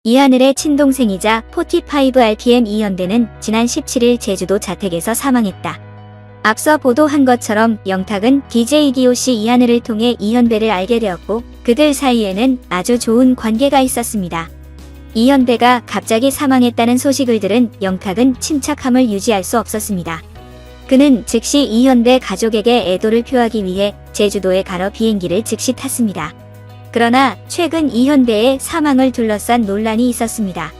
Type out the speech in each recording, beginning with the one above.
이하늘의 친동생이자 45RPM 이현대는 지난 17일 제주도 자택에서 사망했다. 앞서 보도한 것처럼 영탁은 DJ DOC 이하늘을 통해 이현대를 알게 되었고 그들 사이에는 아주 좋은 관계가 있었습니다. 이현대가 갑자기 사망했다는 소식을 들은 영탁은 침착함을 유지할 수 없었습니다. 그는 즉시 이현대 가족에게 애도를 표하기 위해 제주도에 가러 비행기를 즉시 탔습니다. 그러나 최근 이현대의 사망을 둘러싼 논란이 있었습니다.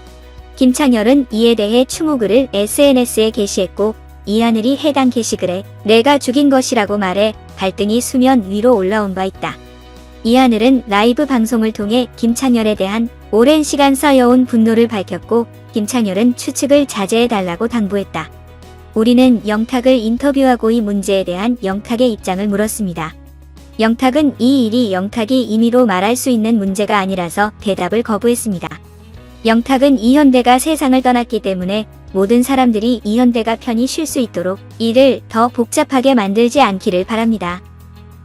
김창렬은 이에 대해 추모글을 SNS에 게시했고 이하늘이 해당 게시글에 내가 죽인 것이라고 말해 갈등이 수면 위로 올라온 바 있다. 이하늘은 라이브 방송을 통해 김창렬에 대한 오랜 시간 쌓여온 분노를 밝혔고 김창렬은 추측을 자제해달라고 당부했다. 우리는 영탁을 인터뷰하고 이 문제에 대한 영탁의 입장을 물었습니다. 영탁은 이 일이 영탁이 임의로 말할 수 있는 문제가 아니라서 대답을 거부했습니다. 영탁은 이현대가 세상을 떠났기 때문에 모든 사람들이 이현대가 편히 쉴 수 있도록 일을 더 복잡하게 만들지 않기를 바랍니다.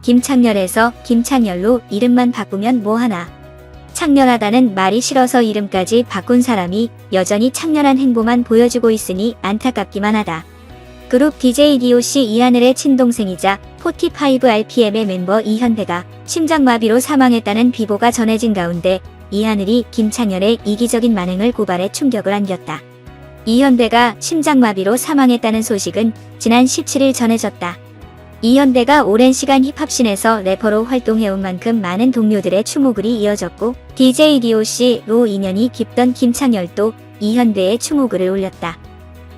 김창렬에서 김창렬로 이름만 바꾸면 뭐하나. 창렬하다는 말이 싫어서 이름까지 바꾼 사람이 여전히 창렬한 행보만 보여주고 있으니 안타깝기만 하다. 그룹 DJ DOC 이하늘의 친동생이자 45RPM의 멤버 이현대가 심장마비로 사망했다는 비보가 전해진 가운데 이하늘이 김창렬의 이기적인 만행을 고발해 충격을 안겼다. 이현대가 심장마비로 사망했다는 소식은 지난 17일 전해졌다. 이현대가 오랜 시간 힙합씬에서 래퍼로 활동해온 만큼 많은 동료들의 추모글이 이어졌고 DJ DOC로 인연이 깊던 김창렬도 이현대의 추모글을 올렸다.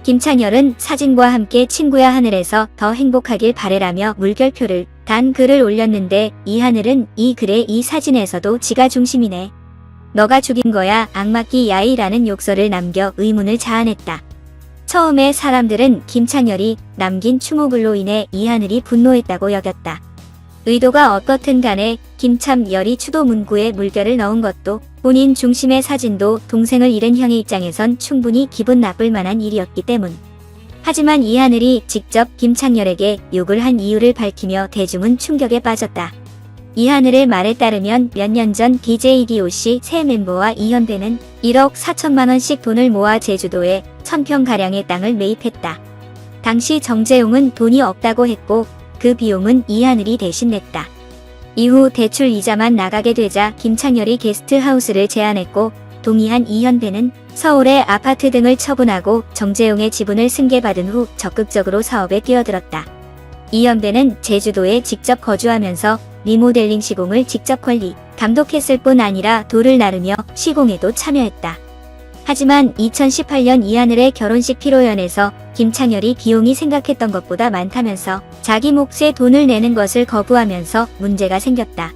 김창렬은 사진과 함께 친구야 하늘에서 더 행복하길 바래라며 물결표를 단 글을 올렸는데 이하늘은 이 글의 이 사진에서도 지가 중심이네. 너가 죽인 거야 악마끼 야이라는 욕설을 남겨 의문을 자아냈다. 처음에 사람들은 김창렬이 남긴 추모글로 인해 이하늘이 분노했다고 여겼다. 의도가 어떻든 간에 김참열이 추도 문구에 물결을 넣은 것도 본인 중심의 사진도 동생을 잃은 형의 입장에선 충분히 기분 나쁠 만한 일이었기 때문. 하지만 이하늘이 직접 김창렬에게 욕을 한 이유를 밝히며 대중은 충격에 빠졌다. 이하늘의 말에 따르면 몇 년 전 DJ DOC 새 멤버와 이현대는 1억 4천만 원씩 돈을 모아 제주도에 1000평가량의 땅을 매입했다. 당시 정재용은 돈이 없다고 했고 그 비용은 이하늘이 대신 냈다. 이후 대출 이자만 나가게 되자 김창렬이 게스트하우스를 제안했고 동의한 이현대는 서울의 아파트 등을 처분하고 정재용의 지분을 승계받은 후 적극적으로 사업에 뛰어들었다. 이현대는 제주도에 직접 거주하면서 리모델링 시공을 직접 관리, 감독했을 뿐 아니라 돌을 나르며 시공에도 참여했다. 하지만 2018년 이하늘의 결혼식 피로연에서 김창렬이 비용이 생각했던 것보다 많다면서 자기 몫의 돈을 내는 것을 거부하면서 문제가 생겼다.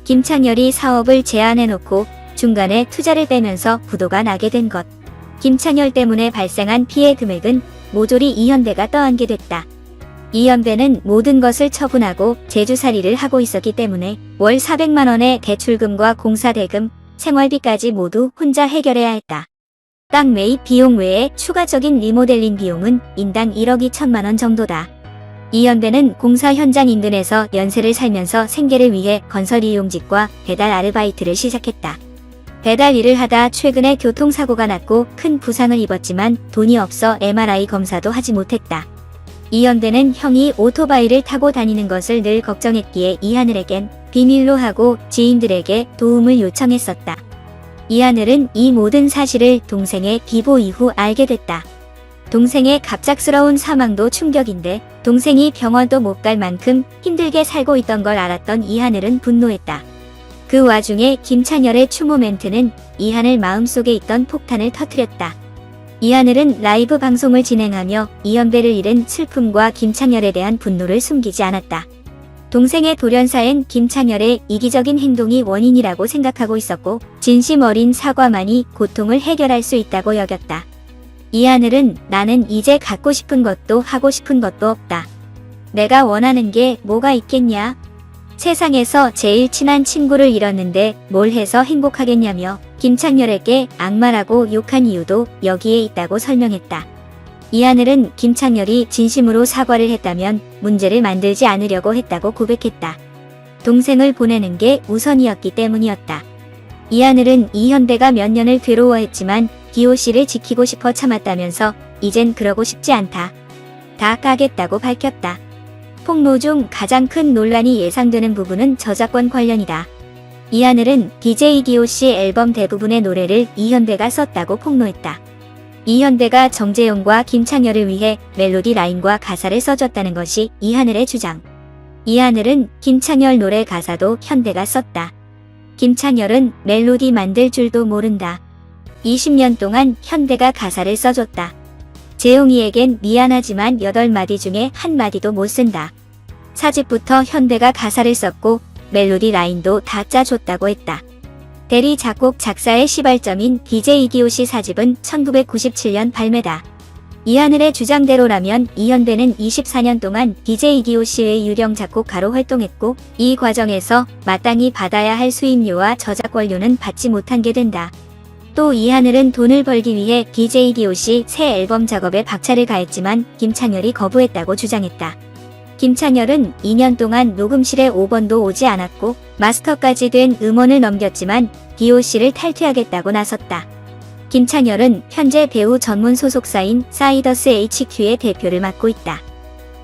김창렬이 사업을 제안해놓고 중간에 투자를 빼면서 부도가 나게 된 것. 김창렬 때문에 발생한 피해 금액은 모조리 이현대가 떠안게 됐다. 이현대는 모든 것을 처분하고 제주살이를 하고 있었기 때문에 월 400만 원의 대출금과 공사대금, 생활비까지 모두 혼자 해결해야 했다. 땅 매입 비용 외에 추가적인 리모델링 비용은 인당 1억 2천만 원 정도다. 이현대는 공사 현장 인근에서 연세를 살면서 생계를 위해 건설 이용직과 배달 아르바이트를 시작했다. 배달 일을 하다 최근에 교통사고가 났고 큰 부상을 입었지만 돈이 없어 MRI 검사도 하지 못했다. 이현대는 형이 오토바이를 타고 다니는 것을 늘 걱정했기에 이하늘에겐 비밀로 하고 지인들에게 도움을 요청했었다. 이하늘은 이 모든 사실을 동생의 비보 이후 알게 됐다. 동생의 갑작스러운 사망도 충격인데 동생이 병원도 못 갈 만큼 힘들게 살고 있던 걸 알았던 이하늘은 분노했다. 그 와중에 김창렬의 추모 멘트는 이하늘 마음속에 있던 폭탄을 터뜨렸다. 이하늘은 라이브 방송을 진행하며 이현대를 잃은 슬픔과 김창렬에 대한 분노를 숨기지 않았다. 동생의 돌연사엔 김창렬의 이기적인 행동이 원인이라고 생각하고 있었고 진심 어린 사과만이 고통을 해결할 수 있다고 여겼다. 이하늘은 나는 이제 갖고 싶은 것도 하고 싶은 것도 없다. 내가 원하는 게 뭐가 있겠냐? 세상에서 제일 친한 친구를 잃었는데 뭘 해서 행복하겠냐며 김창렬에게 악마라고 욕한 이유도 여기에 있다고 설명했다. 이하늘은 김창렬이 진심으로 사과를 했다면 문제를 만들지 않으려고 했다고 고백했다. 동생을 보내는 게 우선이었기 때문이었다. 이하늘은 이현배가 몇 년을 괴로워했지만 기호씨를 지키고 싶어 참았다면서 이젠 그러고 싶지 않다. 다 까겠다고 밝혔다. 폭로 중 가장 큰 논란이 예상되는 부분은 저작권 관련이다. 이하늘은 DJ 기호씨 앨범 대부분의 노래를 이현배가 썼다고 폭로했다. 이현배가 정재용과 김창열을 위해 멜로디 라인과 가사를 써줬다는 것이 이하늘의 주장. 이하늘은 김창열 노래 가사도 현배가 썼다. 김창열은 멜로디 만들 줄도 모른다. 20년 동안 현배가 가사를 써줬다. 재용이에겐 미안하지만 8마디 중에 1마디도 못 쓴다. 사집부터 현배가 가사를 썼고 멜로디 라인도 다 짜줬다고 했다. 대리 작곡 작사의 시발점인 DJ 이기호씨 사집은 1997년 발매다. 이하늘의 주장대로라면 이현배는 24년 동안 DJ 이기호씨의 유령 작곡가로 활동했고 이 과정에서 마땅히 받아야 할 수임료와 저작권료는 받지 못한 게 된다. 또 이하늘은 돈을 벌기 위해 DJ 이기호씨 새 앨범 작업에 박차를 가했지만 김창열이 거부했다고 주장했다. 김창열은 2년 동안 녹음실에 5번도 오지 않았고 마스터까지 된 음원을 넘겼지만 기호씨를 탈퇴하겠다고 나섰다. 김창열은 현재 배우 전문 소속사인 사이더스 HQ의 대표를 맡고 있다.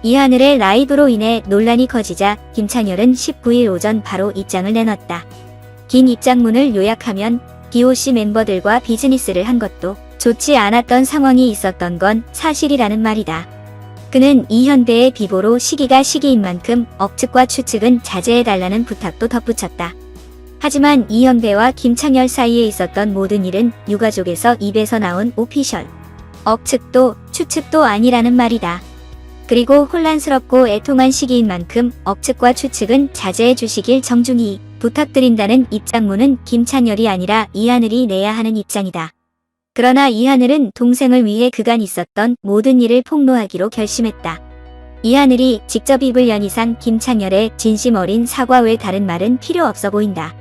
이하늘의 라이브로 인해 논란이 커지자 김창열은 19일 오전 바로 입장을 내놨다. 긴 입장문을 요약하면 기호씨 멤버들과 비즈니스를 한 것도 좋지 않았던 상황이 있었던 건 사실이라는 말이다. 그는 이현배의 비보로 시기가 시기인 만큼 억측과 추측은 자제해달라는 부탁도 덧붙였다. 하지만 이현배와 김창열 사이에 있었던 모든 일은 유가족에서 입에서 나온 오피셜. 억측도 추측도 아니라는 말이다. 그리고 혼란스럽고 애통한 시기인 만큼 억측과 추측은 자제해 주시길 정중히 부탁드린다는 입장문은 김창열이 아니라 이하늘이 내야 하는 입장이다. 그러나 이하늘은 동생을 위해 그간 있었던 모든 일을 폭로하기로 결심했다. 이하늘이 직접 입을 연 이상 김창열의 진심 어린 사과 외 다른 말은 필요 없어 보인다.